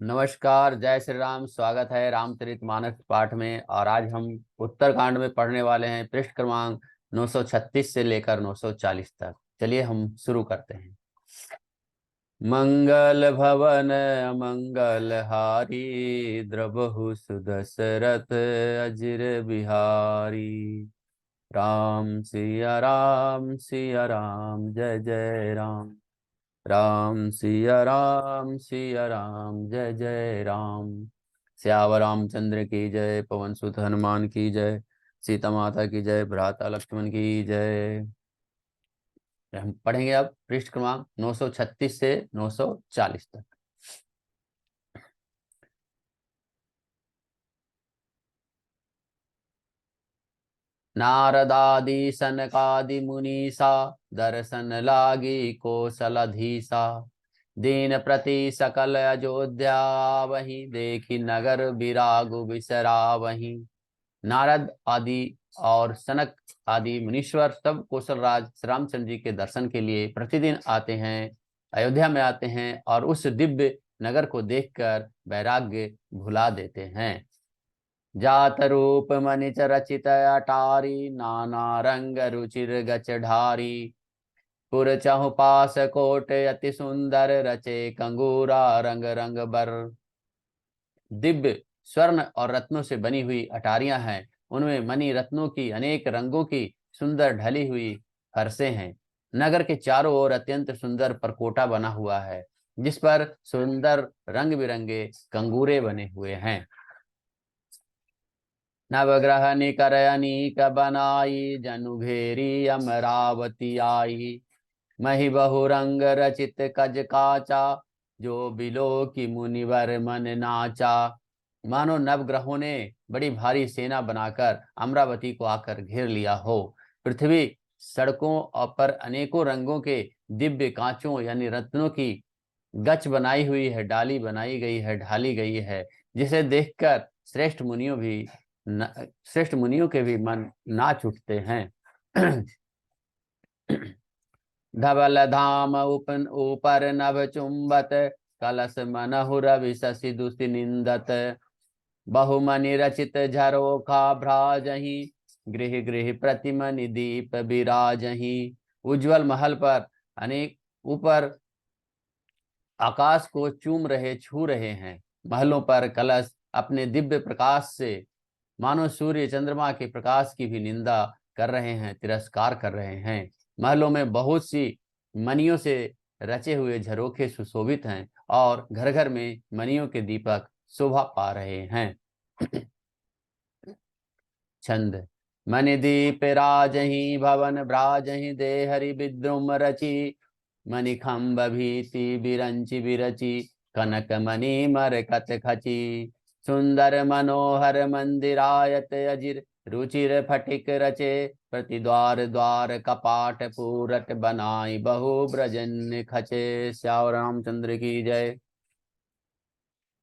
नमस्कार, जय श्री राम। स्वागत है रामचरितमानस पाठ में। और आज हम उत्तरकांड में पढ़ने वाले हैं पृष्ठ क्रमांक 936 से लेकर 940 तक। चलिए हम शुरू करते हैं। मंगल भवन मंगल हारी, द्रवहु सुदशरथ अजिर बिहारी। सिया राम जय जय राम। सिया राम जय जय राम। सियावर रामचंद्र की जय। पवन सुत हनुमान की जय। सीता माता की जय। भ्राता लक्ष्मण की जय। हम पढ़ेंगे अब पृष्ठ क्रमांक 936 से 940 तक। नारदादि सनकादि मुनीसा, दर्शन लागी कौशलधीसा। दीन प्रति सकल अयोध्या, वही देखी नगर विराग बिसरा वही। नारद आदि और सनक आदि मुनीश्वर सब कौशलराज श्री रामचंद्र जी के दर्शन के लिए प्रतिदिन आते हैं, अयोध्या में आते हैं और उस दिव्य नगर को देखकर वैराग्य भुला देते हैं। जात रूप मनिच रचित अटारी, नाना रंग रुचिर गच ढारी। पुर चहु पास कोट अति सुंदर, रचे कंगूरा रंग रंग बर। दिव्य स्वर्ण और रत्नों से बनी हुई अटारियां हैं, उनमें मणि रत्नों की अनेक रंगों की सुंदर ढली हुई फरसें हैं। नगर के चारों ओर अत्यंत सुंदर परकोटा बना हुआ है, जिस पर सुंदर रंग बिरंगे कंगूरे बने हुए हैं। नवग्रह निकर अनीक बनाई, जनु घेरी अमरावती आई। मही बहुरंग रचित कज काचा, जो बिलो की मुनिवर मन नाचा। मानो नवग्रहों ने बड़ी भारी सेना बनाकर अमरावती को आकर घेर लिया हो। पृथ्वी सड़कों पर अनेकों रंगों के दिव्य कांचों यानी रत्नों की गच बनाई हुई है, डाली बनाई गई है, ढाली गई है, जिसे देखकर श्रेष्ठ मुनियों के भी मन नाच उठते हैं। धवल धाम ऊपर नभ चुंबत, कलश मनहु रवि शशि दुषि निंदत। बहुमनि रचित झरोखा भ्राजही, गृह गृह प्रतिमनि दीप विराजही। उज्जवल महल पर अनेक ऊपर आकाश को छू रहे हैं। महलों पर कलश अपने दिव्य प्रकाश से मानो सूर्य चंद्रमा के प्रकाश की भी निंदा कर रहे हैं, तिरस्कार कर रहे हैं। महलों में बहुत सी मणियों से रचे हुए झरोखे सुशोभित हैं और घर घर में मणियों के दीपक शोभा पा रहे हैं। छंद। मणि दीप राजही, भवन ब्राजही, दे हरि विद्रुम रची। मणि खम्भ भीति बिरंची बिरची, कनक मणि मरकत खची। सुंदर मनोहर मंदिरायत अजिर, रुचिर फटिक रचे। प्रति द्वार द्वार कपाट पूरट, बनाई बहु ब्रजन खचे। श्याम रामचंद्र की जय।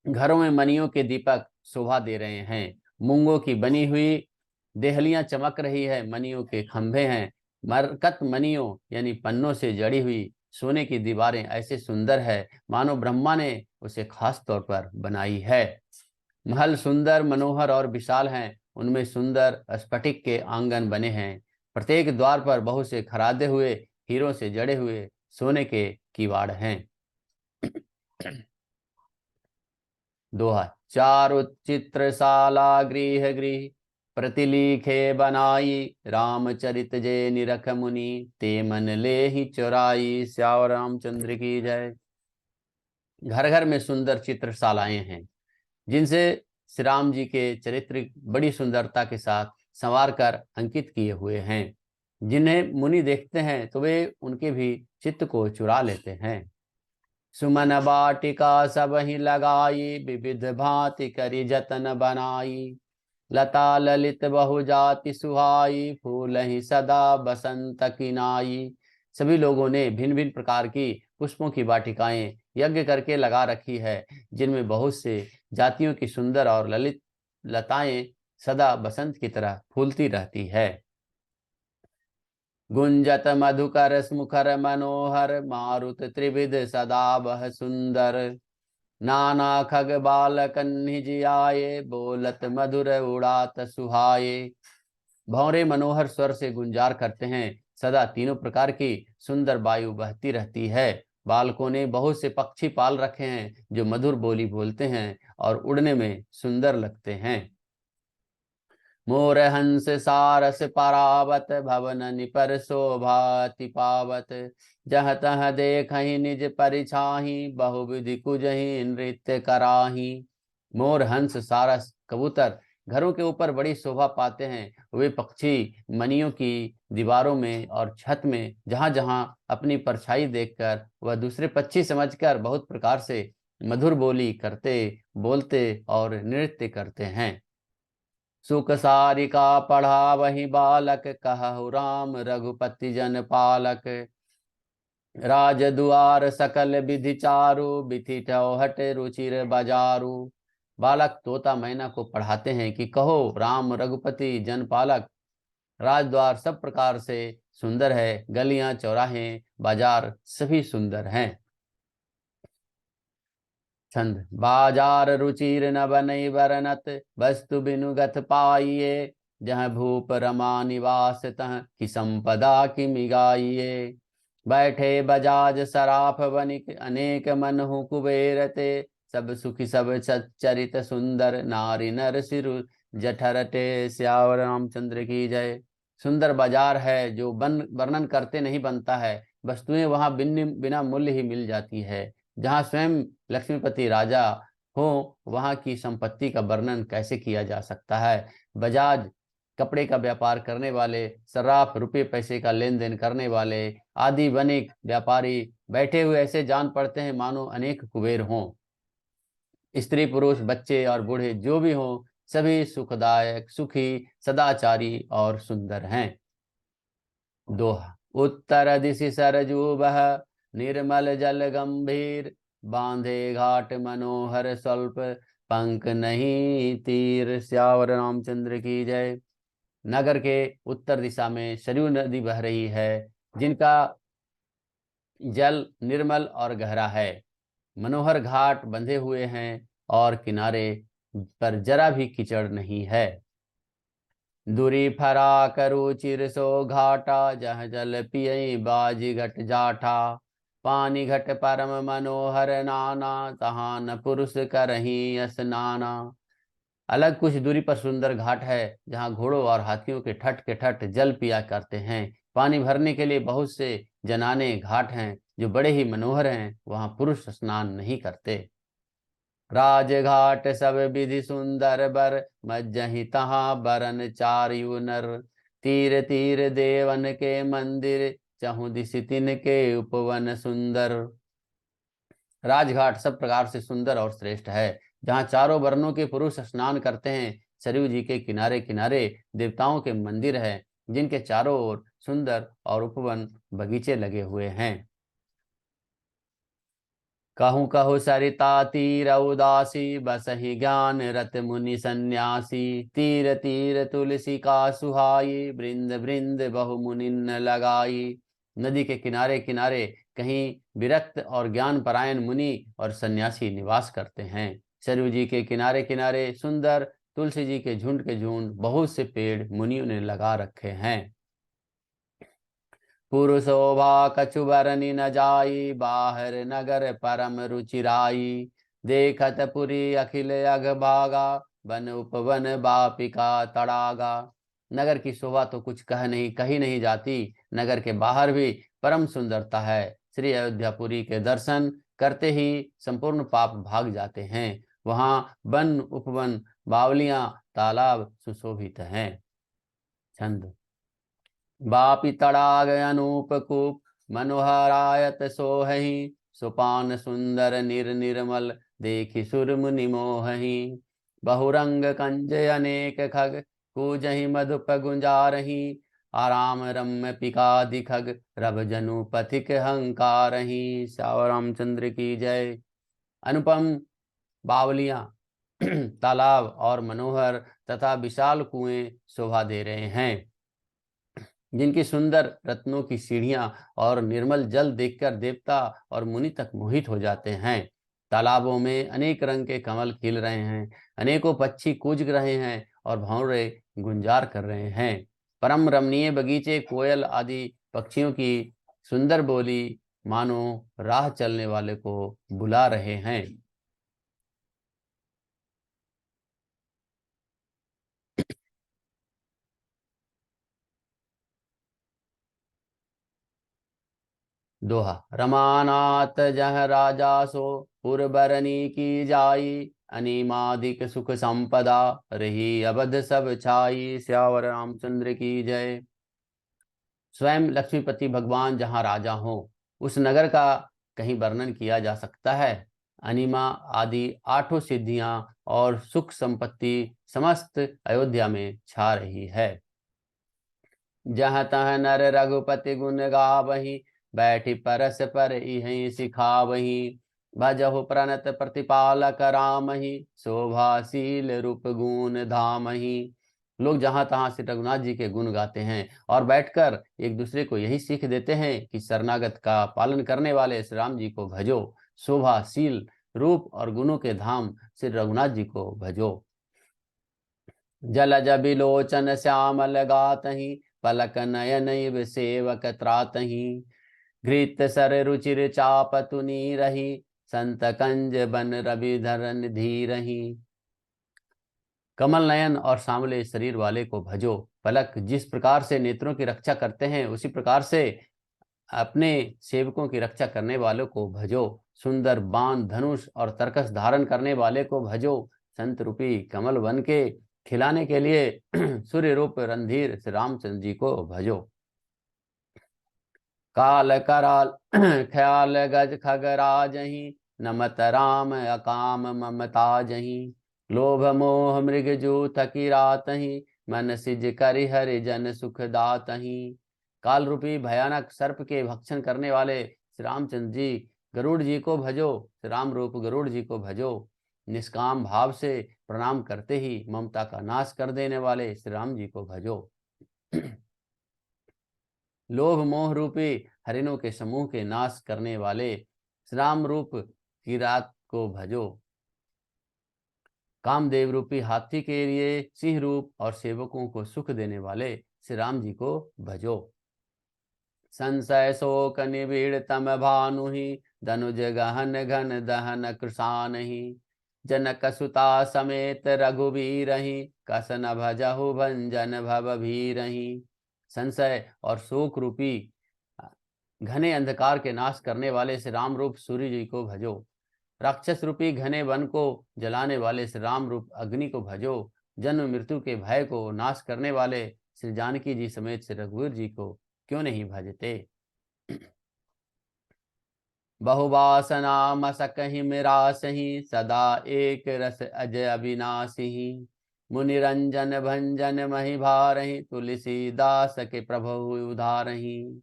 घरों में मणियों के दीपक शोभा दे रहे हैं। मूंगों की बनी हुई देहलियां चमक रही है, मणियों के खंभे हैं। मरकत मणियों यानी पन्नों से जड़ी हुई सोने की दीवारें ऐसे सुंदर है मानो ब्रह्मा ने उसे खास तौर पर बनाई है। महल सुंदर मनोहर और विशाल हैं, उनमें सुंदर स्फटिक के आंगन बने हैं। प्रत्येक द्वार पर बहुत से खरादे हुए हीरों से जड़े हुए सोने के किवाड़ हैं। दोहा। चारु चित्रशाला गृह गृह, प्रतिलीखे बनाई। रामचरित जे निरख मुनि, ते मन ले ही चुराई। श्याम रामचंद्र की जय। घर घर में सुंदर चित्रशालाएं हैं, जिनसे श्री राम जी के चरित्र बड़ी सुंदरता के साथ संवार कर अंकित किए हुए हैं। जिन्हें मुनि देखते हैं तो वे उनके भी चित्त को चुरा लेते हैं। सुमन बाटिका सब ही लगाई, विविध भांति करी जतन बनाई। लता ललित बहु जाति सुहाई, फूल ही सदा बसंत किनाई। सभी लोगों ने भिन्न भिन्न प्रकार की पुष्पों की वाटिकाएं यज्ञ करके लगा रखी है, जिनमें बहुत से जातियों की सुंदर और ललित लताएं सदा बसंत की तरह फूलती रहती है। गुंजत मधुकर मुखर मनोहर, मारुत त्रिविध सदा बह सुंदर। नाना खग बालक निज आये, बोलत मधुर उड़ात सुहाये। भौरे मनोहर स्वर से गुंजार करते हैं, सदा तीनों प्रकार की सुंदर वायु बहती रहती है। बालकों ने बहुत से पक्षी पाल रखे हैं जो मधुर बोली बोलते हैं और उड़ने में सुंदर लगते हैं। मोर हंस सारस परावत, भवन निपर शोभाति पावत। जह तह देखहि निज परिछाहि, बहुविधि कुजहि नृत्य कराही। मोर हंस सारस कबूतर घरों के ऊपर बड़ी शोभा पाते हैं। वे पक्षी मनियों की दीवारों में और छत में जहां जहां अपनी परछाई देखकर वह दूसरे पक्षी समझकर बहुत प्रकार से मधुर बोली करते, बोलते और नृत्य करते हैं। सुख सारिका पढ़ा वही बालक, कहु राम रघुपति जन पालक। राज दुआर सकल विधि चारु, बिथि चौहट रुचिर बाजारू। बालक तोता मैना को पढ़ाते हैं कि कहो राम रघुपति जन पालक। राजद्वार सब प्रकार से सुंदर है, गलियां चौराहे बाजार सभी सुंदर हैं। छंद। बाजार रुचिर न बनई बरनत, वस्तु बिनुगत पाइये। जहाँ भूप रमा निवास तह, की संपदा की मिगाइये। बैठे बजाज सराफ बनिक, अनेक मनहु कुबेरते। सब सुखी सब सच्चरित सुंदर, नारी नर सिरु जठरटे। श्यावर रामचंद्र की जय। सुंदर बाजार है जो वर्णन करते नहीं बनता है। वस्तुएं वहां बिना मूल्य ही मिल जाती है। जहाँ स्वयं लक्ष्मीपति राजा हो, वहां की संपत्ति का वर्णन कैसे किया जा सकता है। बजाज कपड़े का व्यापार करने वाले, सराफ रुपये पैसे का लेन देन करने वाले आदि वणिक व्यापारी बैठे हुए ऐसे जान पड़ते हैं मानो अनेक कुबेर हों। स्त्री पुरुष बच्चे और बूढ़े जो भी हों, सभी सुखदायक सुखी सदाचारी और सुंदर हैं। दोहा। उत्तर दिशि सरजू बह, निर्मल जल गंभीर। बांधे घाट मनोहर स्वल्प, पंख नहीं तीर। श्यावर रामचंद्र की जय। नगर के उत्तर दिशा में सरयू नदी बह रही है, जिनका जल निर्मल और गहरा है। मनोहर घाट बंधे हुए हैं और किनारे पर जरा भी कीचड़ नहीं है। दूरी फरा करु चिर सो घाटा, जह जल पियई बाजी घट जाठा। पानी घट परम मनोहर नाना, तहाँ न पुरुष करही स्नाना। अलग कुछ दूरी पर सुंदर घाट है, जहाँ घोड़ों और हाथियों के ठट जल पिया करते हैं। पानी भरने के लिए बहुत से जनाने घाट हैं जो बड़े ही मनोहर हैं, वहाँ पुरुष स्नान नहीं करते। राजघाट सब विधि सुंदर बर, मज्जहि तहाँ बरन चारयु नर। तीर तीर देवन के मंदिर, चहु दिशि तिन के उपवन सुंदर। राजघाट सब प्रकार से सुंदर और श्रेष्ठ है, जहाँ चारों वर्णों के पुरुष स्नान करते हैं। सरयू जी के किनारे किनारे देवताओं के मंदिर हैं, जिनके चारों ओर सुंदर और उपवन बगीचे लगे हुए हैं। कहूँ कहूँ सरिता तीर उदासी, बसहि ज्ञान रत मुनि सन्यासी। तीर तीर तुलसी का सुहाई, बृंद बृंद बहु मुनिन लगाई। नदी के किनारे किनारे कहीं विरक्त और ज्ञान परायण मुनि और सन्यासी निवास करते हैं। सरयू जी के किनारे किनारे सुंदर तुलसी जी के झुंड बहुत से पेड़ मुनियों ने लगा रखे हैं। पुरुषोभा कछु बरनी न जाई, बाहर नगर परम रुचिराई। देखत पुरी अखिल अघ भागा, वन उपवन बापिका तड़ागा। नगर की शोभा तो कुछ कही नहीं जाती। नगर के बाहर भी परम सुंदरता है। श्री अयोध्यापुरी के दर्शन करते ही संपूर्ण पाप भाग जाते हैं। वहाँ वन उपवन बावलियां तालाब सुशोभित हैं। छंद। बापी तड़ाग अनूप कूप, मनोहरायत सोहहि। सुपान सुंदर निर्मल, देखि सुर मुनि मोहहि। बहुरंग कंज अनेक खग, कूजहि मधुप गुंजारहि। आराम रम्य पिकादि खग, रभ जनु पथिक हंकारहि। श्याम रामचंद्र की जय। अनुपम बावलियां तालाब और मनोहर तथा विशाल कुएं शोभा दे रहे हैं, जिनकी सुंदर रत्नों की सीढ़ियां और निर्मल जल देखकर देवता और मुनि तक मोहित हो जाते हैं। तालाबों में अनेक रंग के कमल खिल रहे हैं, अनेकों पक्षी कूज रहे हैं और भंवरे गुंजार कर रहे हैं। परम रमणीय बगीचे, कोयल आदि पक्षियों की सुंदर बोली मानो राह चलने वाले को बुला रहे हैं। दोहा। रमानाथ जह राजा सो, पुरबरनी की जाई, अनिमादिक सुख संपदा, रही अवध सब छाई। स्यावर रामचंद्र की जय। स्वयं लक्ष्मीपति भगवान जहाँ राजा हो, उस नगर का कहीं वर्णन किया जा सकता है। अनिमा आदि आठों सिद्धियां और सुख संपत्ति समस्त अयोध्या में छा रही है। जहाँ तह नर रघुपति गुण गावहीं, बैठी परस पर इहि सिखावहीं। भजहु प्रणत प्रतिपालक रामहि, शोभाशील रूप गुण धामहि। लोग जहां तहां से रघुनाथ जी के गुण गाते हैं और बैठकर एक दूसरे को यही सीख देते हैं कि शरणागत का पालन करने वाले श्री राम जी को भजो, शोभाशील रूप और गुणों के धाम श्री रघुनाथ जी को भजो। जलज बिलोचन श्यामल गातहि, पलक नयन इव सेवक त्रातहि। घृत सर रुचिर चाप तुनी रही, संत कंज बन रवि धरन धीरहि। कमल नयन और सांवले शरीर वाले को भजो। पलक जिस प्रकार से नेत्रों की रक्षा करते हैं, उसी प्रकार से अपने सेवकों की रक्षा करने वालों को भजो। सुंदर बाण धनुष और तरकस धारण करने वाले को भजो। संत रूपी कमल बन के खिलाने के लिए सूर्य रूप रणधीर श्री रामचंद्र जी को भजो। काल कराल ख्याल गज खगराजही, नमत राम अकाम ममता जही। लोभ मोह मृग जू थकी रातही, मन सिज करि हरि जन सुख दातही। काल रूपी भयानक सर्प के भक्षण करने वाले श्री रामचंद्र जी गरुड़ जी को भजो। श्री राम रूप गरुड़ जी को भजो। निष्काम भाव से प्रणाम करते ही ममता का नाश कर देने वाले श्री राम जी को भजो। लोभ मोह रूपी हरिणों के समूह के नाश करने वाले श्री राम रूप की रात को भजो। कामदेव रूपी हाथी के लिए सिंह रूप और सेवकों को सुख देने वाले श्री राम जी को भजो। संशय शोक निबिड़ तम भानु ही, धनुज गहन घन दहन कृषान ही। जनक सुता समेत रघुवीर ही, कसन भजहु भंजन भव भीर ही। संशय और शोक रूपी घने अंधकार के नाश करने वाले श्री राम रूप सूर्य जी को भजो। राक्षस रूपी घने वन को जलाने वाले श्री राम रूप अग्नि को भजो। जन्म मृत्यु के भय को नाश करने वाले श्री जानकी जी समेत श्री रघुवीर जी को क्यों नहीं भजते। बहुवासना मसकहि मिरासहि, सदा एक रस अजय अविनाशी। मुनिरंजन भंजन महि भारहि, तुलसीदास के प्रभु उधारहि।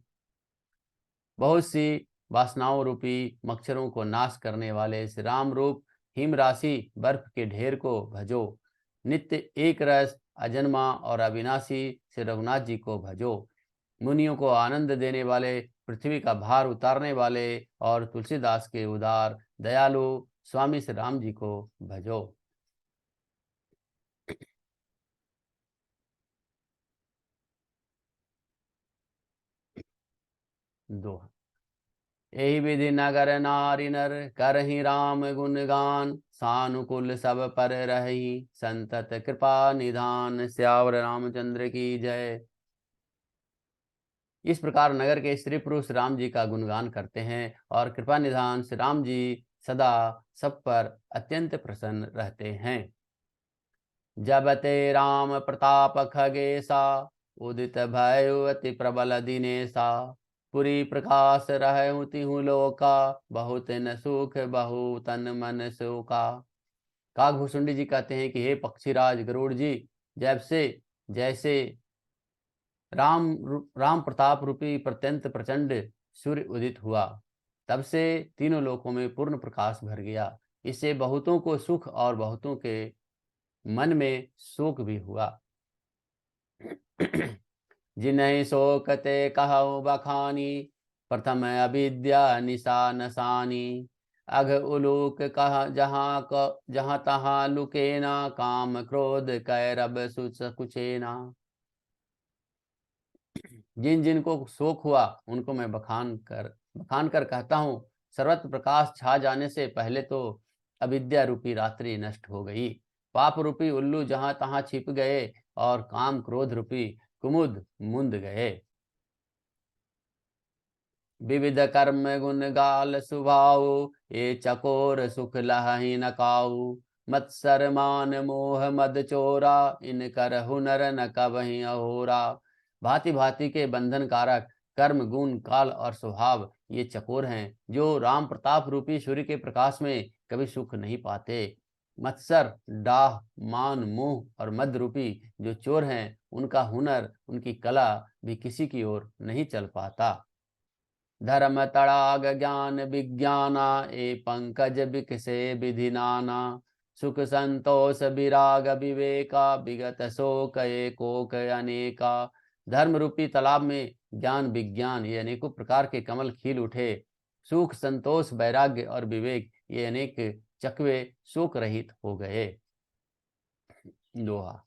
बहुत सी वासनाओं रूपी मच्छरों को नाश करने वाले श्री राम रूप हिम राशि बर्फ के ढेर को भजो। नित्य एक रस अजन्मा और अविनाशी श्री रघुनाथ जी को भजो। मुनियों को आनंद देने वाले, पृथ्वी का भार उतारने वाले और तुलसीदास के उदार दयालु स्वामी श्री राम जी को भजो। दोहा। यही विधि नगर नारी नर, करहि राम गुणगान। सानुकूल सब पर रही, संतत कृपा निधान। श्यावर रामचंद्र की जय। इस प्रकार नगर के स्त्री पुरुष राम जी का गुणगान करते हैं और कृपा निधान श्री राम जी सदा सब पर अत्यंत प्रसन्न रहते हैं। जब ते राम प्रताप खगेसा, उदित भयो अति प्रबल दिनेसा। पुरी प्रकाश रहु तिहु लोका, बहुत न सुख बहु तन मन शोका। काकभूषुंडी जी कहते हैं कि हे पक्षीराज गरुड़ जी, जैसे राम प्रताप रूपी प्रत्यंत प्रचंड सूर्य उदित हुआ, तब से तीनों लोकों में पूर्ण प्रकाश भर गया। इससे बहुतों को सुख और बहुतों के मन में शोक भी हुआ। जिन्हि शोकते कहु बखानी, प्रथम अविद्या निशा नसानी। अघ उलूक कहा जहाँ तहाँ लुके ना, काम क्रोध कैरब कुचेना। जिन जिन को शोक हुआ उनको मैं बखान कर कहता हूँ, सर्वत्र प्रकाश छा जाने से पहले तो अविद्या रूपी रात्रि नष्ट हो गई। पाप रूपी उल्लू जहां तहां छिप गए और काम क्रोध रूपी कुमुद मुंद गए। विविध कर्म गुण गाल सुभाऊ, ये चकोर सुख लहहि न काऊ। मत्सर मान मोह मद चोरा, इन कर हुनर न कबहि अहोरा। भांति भांति के बंधन कारक कर्म गुण काल और स्वभाव ये चकोर हैं, जो राम प्रताप रूपी सूर्य के प्रकाश में कभी सुख नहीं पाते। मत्सर डाह मान मोह और मद रूपी जो चोर हैं, उनका हुनर उनकी कला भी किसी की ओर नहीं चल पाता। धर्म तड़ाग ज्ञान विज्ञाना, ए पंकज बिकसे विधि नाना। सुख संतोष विराग विवेका, विगत शोक एकोक अनेका। धर्म रूपी तालाब में ज्ञान विज्ञान ये अनेकों प्रकार के कमल खिल उठे। सुख संतोष वैराग्य और विवेक ये अनेक चकवे शोक रहित हो गए। दोहा।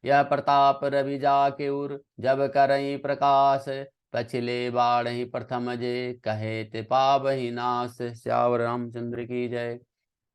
यह प्रताप रवि जाके उर, जब करई प्रकाश। पछिले बाढ़ ही प्रथम जे, कहे ते पावहि नाश। श्यावर रामचंद्र की जय।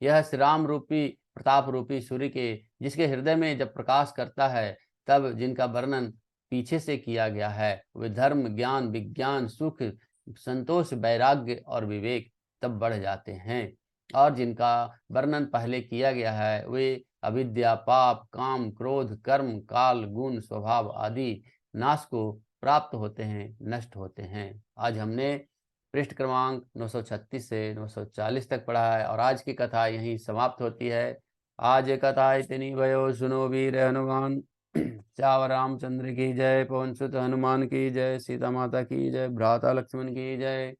यह श्री राम रूपी प्रताप रूपी सूर्य के जिसके हृदय में जब प्रकाश करता है, तब जिनका वर्णन पीछे से किया गया है, वे धर्म ज्ञान विज्ञान सुख संतोष वैराग्य और विवेक तब बढ़ जाते हैं। और जिनका वर्णन पहले किया गया है, वे अविद्या पाप काम क्रोध कर्म काल गुण स्वभाव आदि नाश को प्राप्त होते हैं, नष्ट होते हैं। आज हमने पृष्ठ क्रमांक 936 से 940 तक पढ़ा है और आज की कथा यहीं समाप्त होती है। आज कथा इतनी भयो सुनो वीर हनुमान। श्यावर रामचंद्र की जय। पवन सुत हनुमान की जय। सीता माता की जय। भ्राता लक्ष्मण की जय।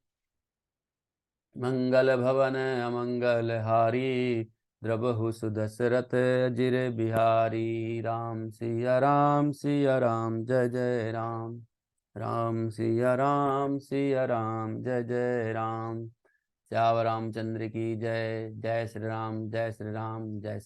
मंगल भवन अमंगल हारी, द्रबहु सुदशरथ अजिर बिहारी। राम सिया राम सिया राम जय जय राम। राम सिया राम सिया राम जय जय राम। श्यावर रामचंद्र की जय। जय श्री राम जय श्री राम जय श्री